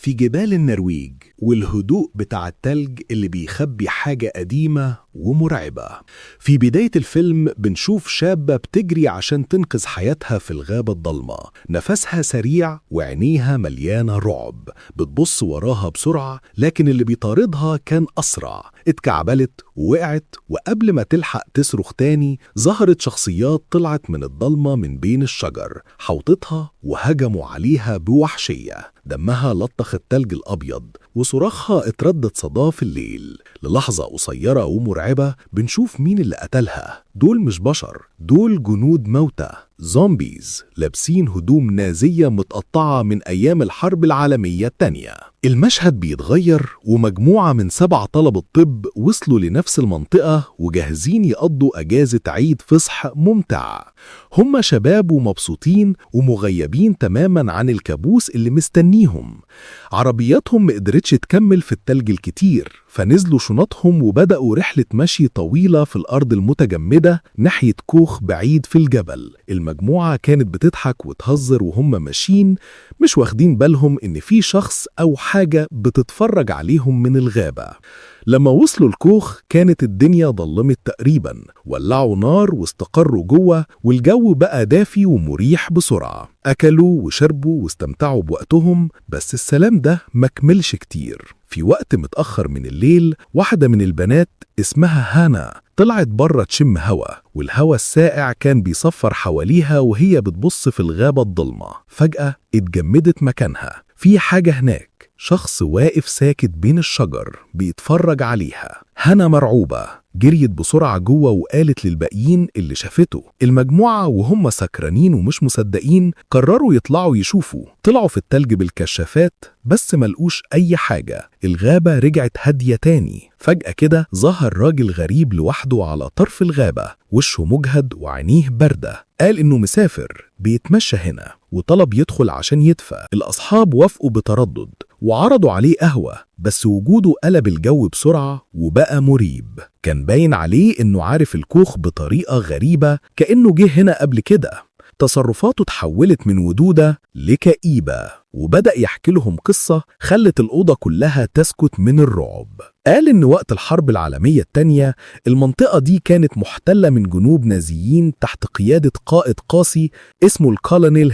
في جبال النرويج، والهدوء بتاع التلج اللي بيخبي حاجة قديمة ومرعبة. في بداية الفيلم بنشوف شابة بتجري عشان تنقذ حياتها في الغابة الضلمة، نفسها سريع وعينيها مليانة رعب، بتبص وراها بسرعة لكن اللي بيطاردها كان أسرع، اتكعبلت ووقعت، وقبل ما تلحق تصرخ تاني ظهرت شخصيات طلعت من الضلمة من بين الشجر، حوطتها وهجموا عليها بوحشية. دمها لطخ التلج الأبيض وصراخها اتردد صداه في الليل. للحظة قصيرة ومرعبة بنشوف مين اللي قتلها. دول مش بشر، دول جنود موتى، زومبيز لابسين هدوم نازية متقطعة من أيام الحرب العالمية التانية. المشهد بيتغير ومجموعة من 7 طلبة طب وصلوا لنفس المنطقة وجاهزين يقضوا أجازة عيد فصح ممتع. هم شباب ومبسوطين ومغيبين تماما عن الكابوس اللي مستنيهم. عربياتهم مقدرتش تكمل في التلج الكتير، فنزلوا شنطهم وبدأوا رحلة مشي طويلة في الأرض المتجمدة ناحية كوخ بعيد في الجبل. المجموعة كانت بتضحك وتهزر وهم ماشيين، مش واخدين بالهم إن في شخص أو حاجة بتتفرج عليهم من الغابة. لما وصلوا الكوخ كانت الدنيا ضلمت تقريبا، ولعوا نار واستقروا جوه، والجو بقى دافي ومريح بسرعة. أكلوا وشربوا واستمتعوا بوقتهم، بس السلام ده مكملش كتير. في وقت متأخر من الليل واحدة من البنات اسمها هانا طلعت بره تشم هوا، والهوا الساقع كان بيصفر حواليها وهي بتبص في الغابة الضلمة. فجأة اتجمدت مكانها. في حاجة هناك، شخص واقف ساكت بين الشجر بيتفرج عليها. هانا مرعوبة جريت بسرعة جوه وقالت للباقيين اللي شافته. المجموعة وهم سكرانين ومش مصدقين قرروا يطلعوا يشوفوا. طلعوا في التلج بالكشافات بس ملقوش أي حاجة. الغابة رجعت هادية تاني. فجأة كده ظهر راجل غريب لوحده على طرف الغابة، وشه مجهد وعينيه باردة. قال إنه مسافر بيتمشى هنا وطلب يدخل عشان يدفى. الأصحاب وافقوا بتردد وعرضوا عليه قهوة، بس وجوده قلب الجو بسرعة وبقى مريب. كان باين عليه إنه عارف الكوخ بطريقة غريبة، كأنه جه هنا قبل كده. تصرفاته تحولت من ودودة لكئيبة، وبدأ يحكي لهم قصة خلت الأوضة كلها تسكت من الرعب. قال إن وقت الحرب العالمية التانية المنطقة دي كانت محتلة من جنود نازيين تحت قيادة قائد قاسي اسمه الكولونيل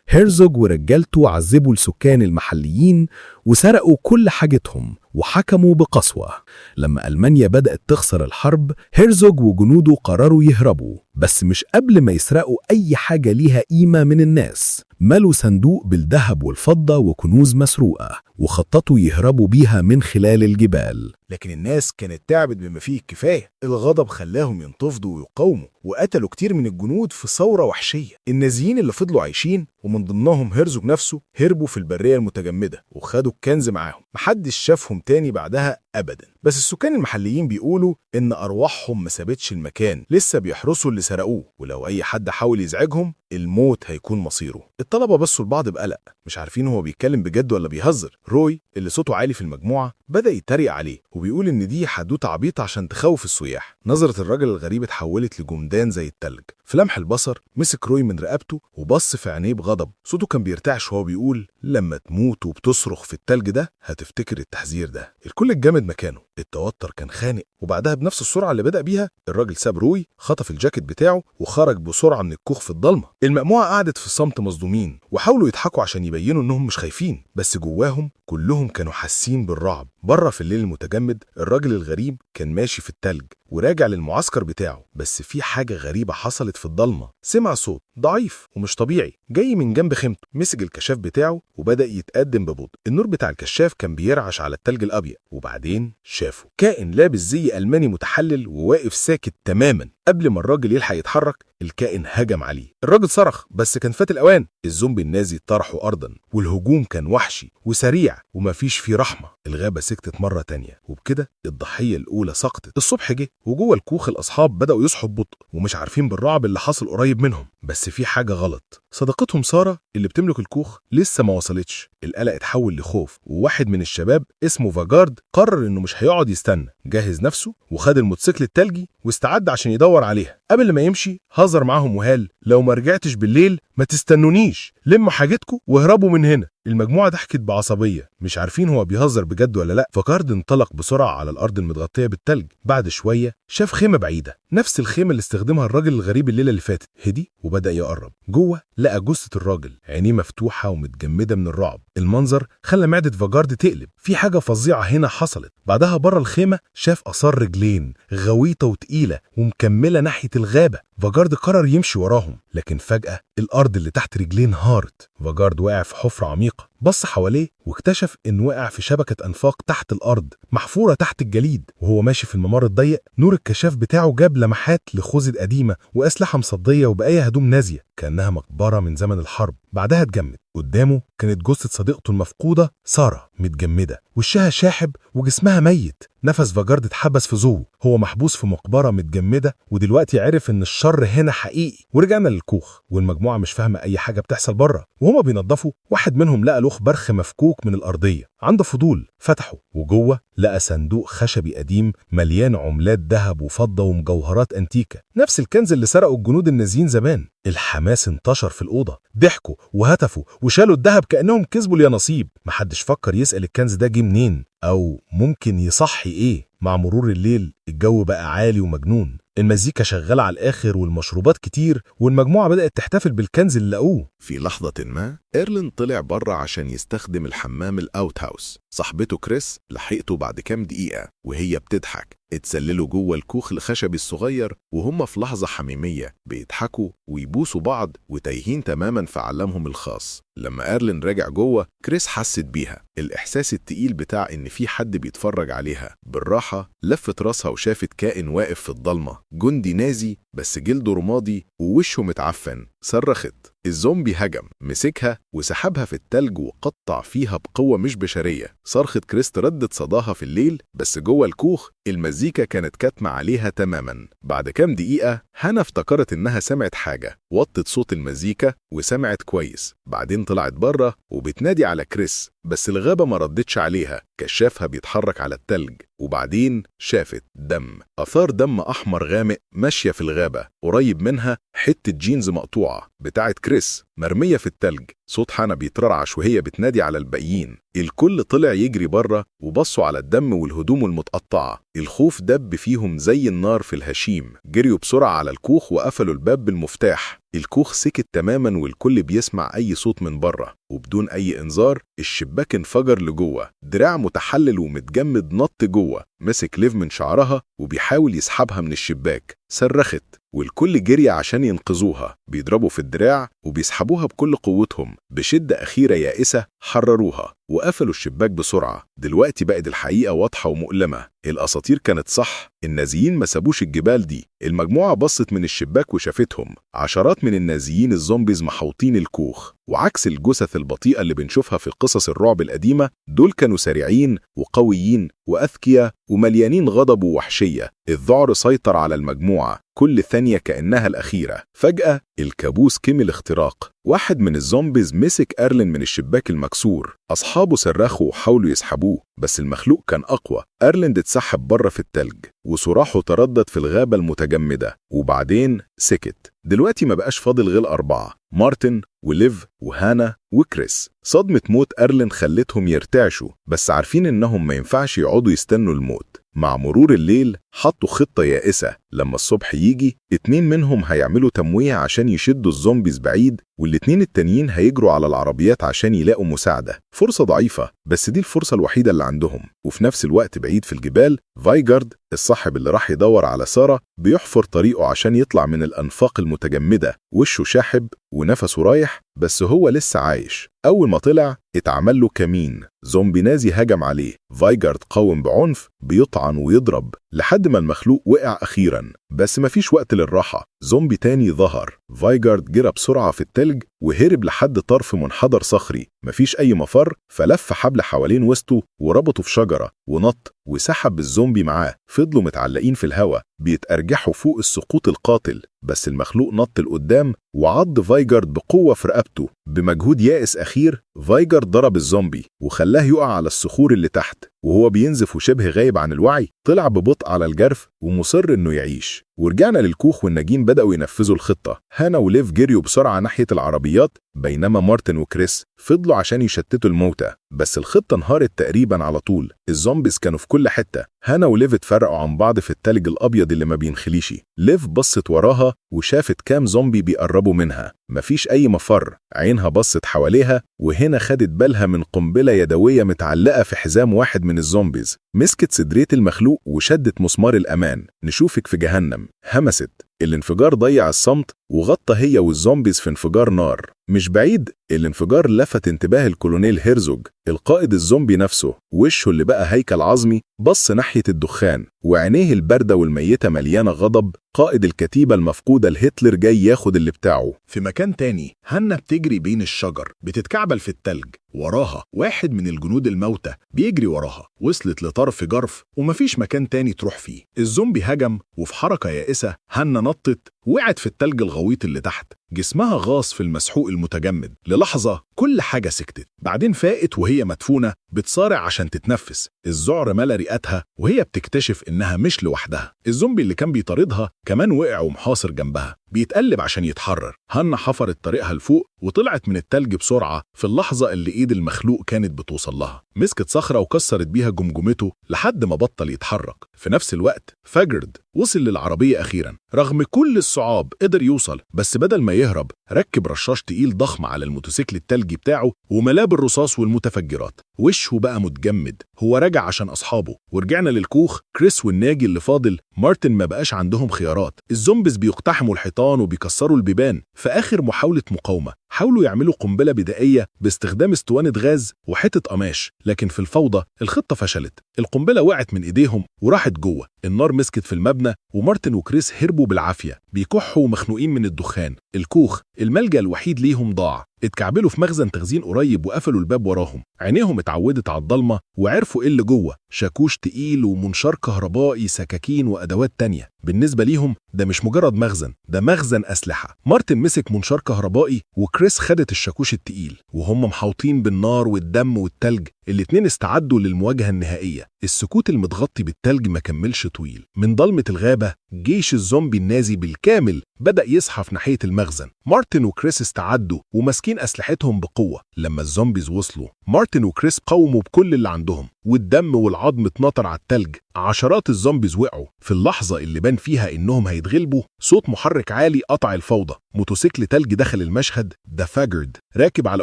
هيرزوج ورجالته عذبوا السكان المحليين وسرقوا كل حاجتهم وحكموا بقسوة. لما ألمانيا بدأت تخسر الحرب هيرزوج وجنوده قرروا يهربوا، بس مش قبل ما يسرقوا أي حاجة ليها قيمة من الناس. ملوا صندوق بالذهب والفضة وكنوز مسروقة وخططوا يهربوا بيها من خلال الجبال. لكن الناس كانت تعبت بما فيه الكفاية. الغضب خلاهم ينتفضوا ويقاوموا، وقتلوا كتير من الجنود في ثورة وحشية. النازيين اللي فضلوا عايشين ومن ضمنهم هيرزوج نفسه هربوا في البرية المتجمدة وخدوا الكنز معاهم. محدش شافهم تاني بعدها أبدا. بس السكان المحليين بيقولوا إن أرواحهم ما سابتش المكان، لسه بيحرسوا اللي سرقوه، ولو أي حد حاول يزعجهم الموت هيكون مصيره. الطلبة بصوا لبعض بقلق، مش عارفين هو بيتكلم بجد ولا بيهزر. روي اللي صوته عالي في المجموعة بدأ يتريق عليه وبيقول إن دي حدوتة عبيطة عشان تخوف السياح. نظرة الراجل الغريب اتحولت لجمدان زي التلج. في لمح البصر مسك روي من رقبته وبص في عينيه بغضب. صوته كان بيرتعش وهو بيقول: لما تموت وبتصرخ في التلج ده هتفتكر التحذير ده. الكل اتجمد مكانه، التوتر كان خانق. وبعدها بنفس السرعة اللي بدأ بيها الراجل ساب روي، خطف الجاكيت بتاعه وخرج بسرعة من الكوخ في الضلمة. المجموعة قعدت في صمت مصدومين وحاولوا يضحكوا عشان يبينوا انهم مش خايفين، بس جواهم كلهم كانوا حاسين بالرعب. بره في الليل المتجمد الراجل الغريب كان ماشي في التلج وراجع للمعسكر بتاعه، بس في حاجة غريبة حصلت في الضلمة. سمع صوت ضعيف ومش طبيعي جاي من جنب خيمته. مسك الكشاف بتاعه وبدأ يتقدم ببطء. النور بتاع الكشاف كان بيرعش على التلج الأبيض، وبعدين شافه كائن لابس زي ألماني متحلل وواقف ساكت تماما. قبل ما الراجل يلحق يتحرك الكائن هجم عليه. الراجل صرخ بس كان فات الأوان. الزومبي النازي طرحه أرضا، والهجوم كان وحشي وسريع ومفيش فيه رحمة. الغابة سكتت مرة تانية، وبكده الضحية الأولى سقطت. الصبح جه وجوه الكوخ الأصحاب بدأوا يصحوا ببطء ومش عارفين بالرعب اللي حصل قريب منهم. بس في حاجة غلط. صديقتهم سارة اللي بتملك الكوخ لسه ما وصلتش. القلق اتحول لخوف، وواحد من الشباب اسمه فاجارد قرر انه مش هيقعد يستنى. جهز نفسه وخد الموتوسيكل التلجي واستعد عشان يدور عليها. قبل ما يمشي هزر معاهم وقال لو ما رجعتش بالليل ما تستنونيش، لموا حاجتكم واهربوا من هنا. المجموعة ضحكت بعصبية مش عارفين هو بيهزر بجد ولا لا. فكارد انطلق بسرعة على الأرض المتغطية بالتلج. بعد شوية شاف خيمة بعيدة، نفس الخيمة اللي استخدمها الراجل الغريب الليلة اللي فاتت. هدي وبدأ يقرب. جوه لقى جثة الراجل، عينيه مفتوحة ومتجمدة من الرعب. المنظر خلى معدة فاجارد تقلب، في حاجة فظيعة هنا حصلت. بعدها بره الخيمة شاف آثار رجلين غويطة وتقيلة ومكملة ناحية الغابة. فاجارد قرر يمشي وراهم، لكن فجأة الأرض اللي تحت رجليه انهارت. فاجارد وقع في حفرة عميقة، بص حواليه واكتشف إنه وقع في شبكة أنفاق تحت الأرض محفورة تحت الجليد. وهو ماشي في الممر الضيق نور الكشاف بتاعه جاب لمحات لخوذة قديمة وأسلحة مصدية وبقايا هدوم نازية كأنها مقبرة من زمن الحرب. بعدها اتجمد قدامه كانت جثة صديقته المفقودة سارة متجمدة، وشها شاحب وجسمها ميت. نفس فاجارد اتحبس في زوره، هو محبوس في مقبرة متجمدة. ودلوقتي عرف ان الشر هنا حقيقي. ورجعنا للكوخ والمجموعة مش فاهمة اي حاجة بتحصل بره. وهما بينظفوا واحد منهم لقى لوح برخ مفكوك من الأرضية، عنده فضول فتحه وجوه لقى صندوق خشبي قديم مليان عملات ذهب وفضة ومجوهرات أنتيكة، نفس الكنز اللي سرقوا الجنود النازيين زمان. الحماس انتشر في الأوضة، ضحكوا وهتفوا وشالوا الذهب كأنهم كسبوا اليانصيب. محدش فكر يسأل الكنز ده جه منين أو ممكن يصحي إيه. مع مرور الليل الجو بقى عالي ومجنون، المزيكا شغالة على الآخر والمشروبات كتير، والمجموعة بدأت تحتفل بالكنز اللي لقوه. في لحظة ما إيرلين طلع بره عشان يستخدم الحمام الأوت هاوس. صاحبته كريس لحقته بعد كام دقيقة وهي بتضحك. اتسللوا جوه الكوخ الخشبي الصغير وهم في لحظة حميمية بيضحكوا ويبوسوا بعض وتايهين تماما في عالمهم الخاص. لما إيرلين رجع جوه كريس حست بيها، الإحساس التقيل بتاع إن في حد بيتفرج عليها. بالراحة لفت راسها وشافت كائن واقف في الضلمة، جندي نازي بس جلده رمادي ووشه متعفن. صرخت. الزومبي هجم، مسكها وسحبها في التلج وقطع فيها بقوة مش بشرية. صرخة كريس ردت صداها في الليل، بس جوه الكوخ المزيكا كانت كاتمة عليها تماما. بعد كام دقيقة هانا افتكرت إنها سمعت حاجة، وطت صوت المزيكا وسمعت كويس. بعدين طلعت بره وبتنادي على كريس، بس الغابة ما ردتش عليها. كشافها بيتحرك على التلج، وبعدين شافت دم، أثار دم أحمر غامق ماشية في الغابة. قريب منها حتة جينز مقطوعة بتاعت كريس مرمية في التلج. صوت هانا بيترعش وهي بتنادي على الباقيين. الكل طلع يجري بره وبصوا على الدم والهدوم المتقطعة. الخوف دب فيهم زي النار في الهشيم. جريوا بسرعة على الكوخ وقفلوا الباب بالمفتاح. الكوخ سكت تماما والكل بيسمع أي صوت من بره، وبدون أي إنذار الشباك انفجر لجوه. دراع متحلل ومتجمد نط جوه، مسك ليف من شعرها وبيحاول يسحبها من الشباك. صرخت والكل جري عشان ينقذوها، بيضربوا في الدراع وبيسحبوها بكل قوتهم. بشدة أخيرة يائسة حرروها وقفلوا الشباك بسرعة. دلوقتي بقت الحقيقة واضحة ومؤلمة، الأساطير كانت صح، النازيين ما سابوش الجبال دي. المجموعة بصت من الشباك وشافتهم، عشرات من النازيين الزومبيز محوطين الكوخ. وعكس الجثث البطيئة اللي بنشوفها في قصص الرعب القديمة، دول كانوا سريعين وقويين وأذكياء ومليانين غضب ووحشية. الذعر سيطر على المجموعة، كل ثانية كأنها الأخيرة. فجأة الكابوس كمل اختراق. واحد من الزومبيز مسك إيرلين من الشباك المكسور. أصحابه صرخوا وحاولوا يسحبوه، بس المخلوق كان أقوى. إيرلين اتسحب بره في التلج وصراحه تردد في الغابة المتجمدة، وبعدين سكت. دلوقتي ما بقاش فاضل غير 4، مارتن وليف وهانا وكريس. صدمة موت إيرلين خلتهم يرتعشوا، بس عارفين إنهم ما ينفعش يقعدوا يستنوا الموت. مع مرور الليل حطوا خطة يائسة، لما الصبح يجي 2 منهم هيعملوا تمويه عشان يشدوا الزومبيز بعيد، وال2 التانيين هيجروا على العربيات عشان يلاقوا مساعدة. فرصة ضعيفة بس دي الفرصة الوحيدة اللي عندهم. وفي نفس الوقت بعيد في الجبال فايجارد الصاحب اللي راح يدور على سارة بيحفر طريقه عشان يطلع من الأنفاق المتجمدة. وشه شاحب ونفسه رايح، بس هو لسه عايش. أول ما طلع اتعمل له كمين، زومبي نازي هجم عليه. فايجارد قاوم بعنف بيطعن ويضرب لحد ما المخلوق وقع أخيرا، بس مفيش وقت للراحة. زومبي تاني ظهر. فايجارد جرى بسرعة في التلج وهرب لحد طرف منحدر صخري، مفيش أي مفر، فلف حبل حوالين وسطه وربطه في شجرة ونط وسحب الزومبي معاه. فضلوا متعلقين في الهواء بيتأرجحوا فوق السقوط القاتل، بس المخلوق نط لقدام وعض فايجارد بقوة في رقبته. بمجهود يائس أخير فايجارد ضرب الزومبي وخلاه يقع على الصخور اللي تحت، وهو بينزف وشبه غايب عن الوعي طلع ببطء على الجرف ومصر إنه يعيش. ورجعنا للكوخ والناجين بدأوا ينفذوا الخطة. هانا وليف جريوا بسرعة ناحية العربيات، بينما مارتن وكريس فضلوا عشان يشتتوا الموتى. بس الخطة انهارت تقريبا على طول. الزومبيز كانوا في كل حتة. هانا وليف اتفرقوا عن بعض في التلج الأبيض اللي ما بينخليش. ليف بصت وراها وشافت كام زومبي بيقربوا منها. مفيش أي مفر. عينها بصت حواليها، وهنا خدت بالها من قنبلة يدوية متعلقة في حزام واحد من الزومبيز. مسكت صدرية المخلوق وشدت مسمار الأمان. نشوفك في جهنم. همست. الانفجار ضيع الصمت وغطى هي والزومبيز في انفجار نار. مش بعيد الانفجار لفت انتباه الكولونيل هيرزوج، القائد الزومبي نفسه. وشه اللي بقى هيكل عظمي بص ناحية الدخان، وعينيه الباردة والميتة مليانة غضب. قائد الكتيبة المفقودة لهتلر جاي ياخد اللي بتاعه. في مكان تاني، هانا بتجري بين الشجر، بتتكعبل في التلج. وراها واحد من الجنود الموتى بيجري وراها. وصلت لطرف جرف ومفيش مكان تاني تروح فيه. الزومبي هجم، وفي حركة يائسة هانا نطت وقعت في التلج الغويط اللي تحت. جسمها غاص في المسحوق المتجمد. للحظة كل حاجة سكتت. بعدين فاقت وهي مدفونة بتصارع عشان تتنفس. الذعر ملا رئتها وهي بتكتشف إنها مش لوحدها. الزومبي اللي كان بيطاردها كمان وقع ومحاصر جنبها، بيتقلب عشان يتحرر. هانا حفرت طريقها لفوق وطلعت من التلج بسرعة في اللحظة اللي إيد المخلوق كانت بتوصل لها. مسكت صخرة وكسرت بيها جمجمته لحد ما بطل يتحرك. في نفس الوقت فاجرد وصل للعربية أخيرا. رغم كل الصعاب قدر يوصل، بس بدل ما يهرب ركب رشاش تقيل ضخم على الموتوسيكل التلجي بتاعه وملاه بالرصاص والمتفجرات. وشه بقى متجمد. هو رجع عشان أصحابه. ورجعنا للكوخ. كريس والناجي اللي فاضل مارتن ما بقاش عندهم خيارات. الزومبيز بيقتحموا الحيطان وبيكسروا البيبان. في آخر محاولة مقاومة حاولوا يعملوا قنبلة بدائية باستخدام اسطوانة غاز وحتة قماش، لكن في الفوضى الخطة فشلت. القنبلة وقعت من إيديهم وراحت جوه. النار مسكت في المبنى ومارتن وكريس هربوا بالعافية، بيكحوا ومخنوقين من الدخان. الكوخ الملجأ الوحيد ليهم ضاع. اتكعبلوا في مخزن تخزين قريب وقفلوا الباب وراهم. عينيهم اتعودت على الضلمة وعرفوا ايه اللي جوه: شاكوش تقيل ومنشار كهربائي، سكاكين وأدوات تانية. بالنسبة ليهم ده مش مجرد مخزن، ده مخزن أسلحة. مارتن مسك منشار كهربائي وكريس خدت الشاكوش التقيل. وهم محاوطين بالنار والدم والتلج، الاتنين استعدوا للمواجهة النهائية. السكوت المتغطي بالتلج ما كملش طويل. من ضلمة الغابة جيش الزومبي النازي بالكامل بدأ يزحف ناحية المخزن. مارتن وكريس استعدوا وماسكين أسلحتهم بقوة. لما الزومبيز وصلوا مارتن وكريس قاوموا بكل اللي عندهم، والدم والعظم اتنطر على التلج. عشرات الزومبيز وقعوا. في اللحظة اللي بان فيها إنهم هيتغلبوا صوت محرك عالي قطع الفوضى. موتوسيكل تلج دخل المشهد. ده فاجرد راكب على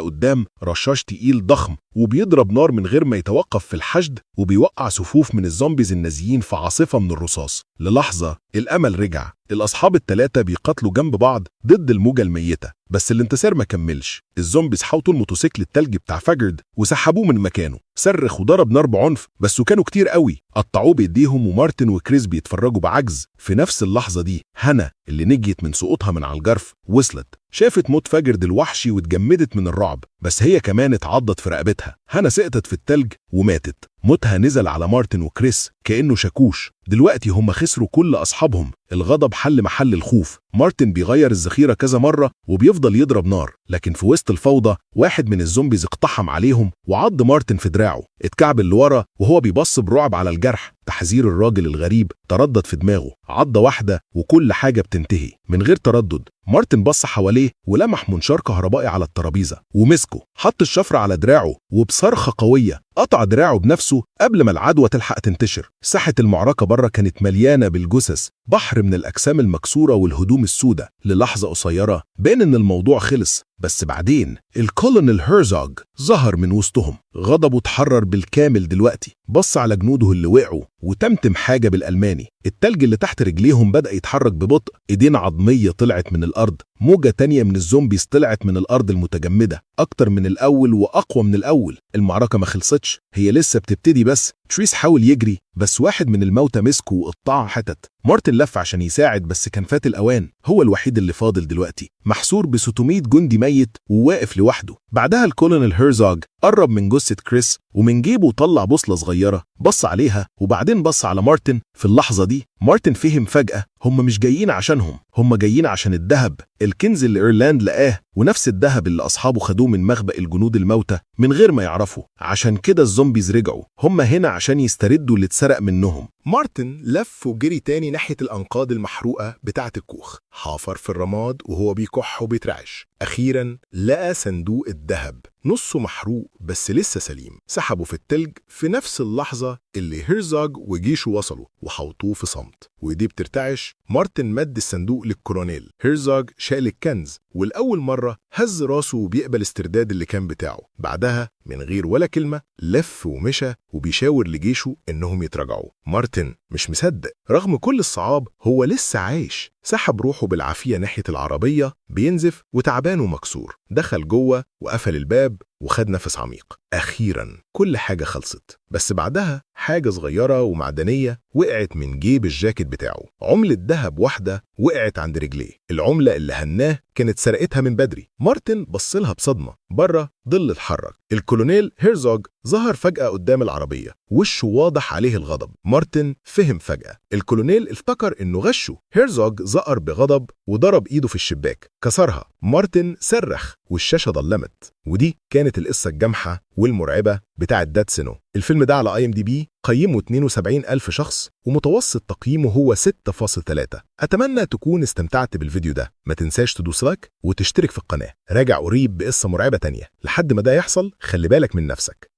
قدام رشاش تقيل ضخم وبيضرب نار من غير ما يتوقف في الحشد، وبيوقع صفوف من الزومبيز النازيين في عاصفة من الرصاص. للحظة الأمل رجع. الأصحاب الثلاثة بيقاتلوا جنب بعض ضد الموجة الميتة، بس الانتصار ما كملش. الزومبيز حاوطوا الموتوسيكل التلج بتاع فاجرد وسحبوه من مكانه. صرخ وضرب نار بعنف، بس كانوا كتير قوي. قطعوه بايديهم ومارتن وكريس بيتفرجوا بعجز. في نفس اللحظة دي هانا اللي نجيت من سقوطها من على الجرف وصلت. شافت موت فاجرد الوحشي واتجمدت من الرعب، بس هي كمان اتعضت في رقبتها. هانا سقطت في التلج وماتت. موتها نزل على مارتن وكريس كأنه شاكوش. دلوقتي هم خسروا كل أصحابهم. الغضب حل محل الخوف. مارتن بيغير الذخيرة كذا مرة وبيفضل يضرب نار، لكن في وسط الفوضى واحد من الزومبيز اقتحم عليهم وعض مارتن في دراعه. اتكعبل لورا وهو بيبص برعب على الجرح. تحذير الراجل الغريب تردد في دماغه. عضة واحدة وكل حاجة بتنتهي. من غير تردد مارتن بص حواليه ولمح منشار كهربائي على الترابيزة ومسكه. حط الشفرة على دراعه وبصرخة قوية قطع دراعه بنفسه قبل ما العدوى تلحق تنتشر. ساحة المعركة بره كانت مليانة بالجثث، بحر من الأجسام المكسورة والهدوم السوداء. للحظة قصيرة بان ان الموضوع خلص، بس بعدين الكولونيل هيرزوج ظهر من وسطهم. غضبه اتحرر بالكامل دلوقتي. بص على جنوده اللي وقعوا وتمتم حاجة بالألماني. التلج اللي تحت رجليهم بدأ يتحرك ببطء. ايدين عظمية طلعت من الأرض. موجة تانية من الزومبيز طلعت من الأرض المتجمدة، أكتر من الأول وأقوى من الأول. المعركة ما خلصتش، هي لسه بتبتدي بس. تريس حاول يجري بس واحد من الموتى مسكه وقطعه حتت. مارتن لف عشان يساعد بس كان فات الأوان. هو الوحيد اللي فاضل دلوقتي، محصور ب 600 جندي ميت وواقف لوحده. بعدها الكولونيل هيرزوغ قرب من جثة كريس ومن جيبه طلع بوصلة صغيرة، بص عليها وبعدين بص على مارتن. في اللحظة دي مارتن فهم فجأة هم مش جايين عشانهم، هم جايين عشان الذهب، الكنز اللي إيرلاند لقاه، ونفس الذهب اللي أصحابه خدوه من مخبأ الجنود الموتى من غير ما يعرفوا. عشان كده الزومبيز رجعوا، هم هنا عشان يستردوا اللي اتسرق منهم. مارتن لف وجري تاني ناحية الأنقاض المحروقة بتاعة الكوخ، حافر في الرماد وهو بيكح وبيترعش. أخيراً لقى صندوق الذهب، نصه محروق بس لسه سليم. سحبه في التلج في نفس اللحظة اللي هيرزوغ وجيشه وصلوا وحوطوه في صمت وإيديه بترتعش. مارتن مد الصندوق للكولونيل. هيرزوغ شال الكنز والأول مرة هز راسه وبيقبل استرداد اللي كان بتاعه. بعدها من غير ولا كلمة لف ومشى وبيشاور لجيشه إنهم يتراجعوا. مارتن مش مصدق، رغم كل الصعاب هو لسه عايش. سحب روحه بالعافية ناحية العربية بينزف وتعبان ومكسور. دخل جوه وقفل الباب وخد نفس عميق. أخيراً كل حاجة خلصت، بس بعدها حاجة صغيرة ومعدنية وقعت من جيب الجاكيت بتاعه. عملة ذهب واحدة وقعت عند رجليه، العملة اللي هناه كانت سرقتها من بدري. مارتن بصلها بصدمة. بره ظل اتحرك. الكولونيل هيرزوغ ظهر فجأة قدام العربية، وشه واضح عليه الغضب. مارتن فهم فجأة، الكولونيل افتكر انه غشه. هيرزوغ زقر بغضب وضرب ايده في الشباك كسرها. مارتن صرخ والشاشة ضلمت. ودي كانت القصة الجامحة والمرعبة بتاعة داد سنو. الفيلم ده على IMDb قيمه 72,000 شخص ومتوسط تقييمه هو 6.3. أتمنى تكون استمتعت بالفيديو ده. ما تنساش تدوس لايك وتشترك في القناة. راجع قريب بقصة مرعبة تانية. لحد ما ده يحصل خلي بالك من نفسك.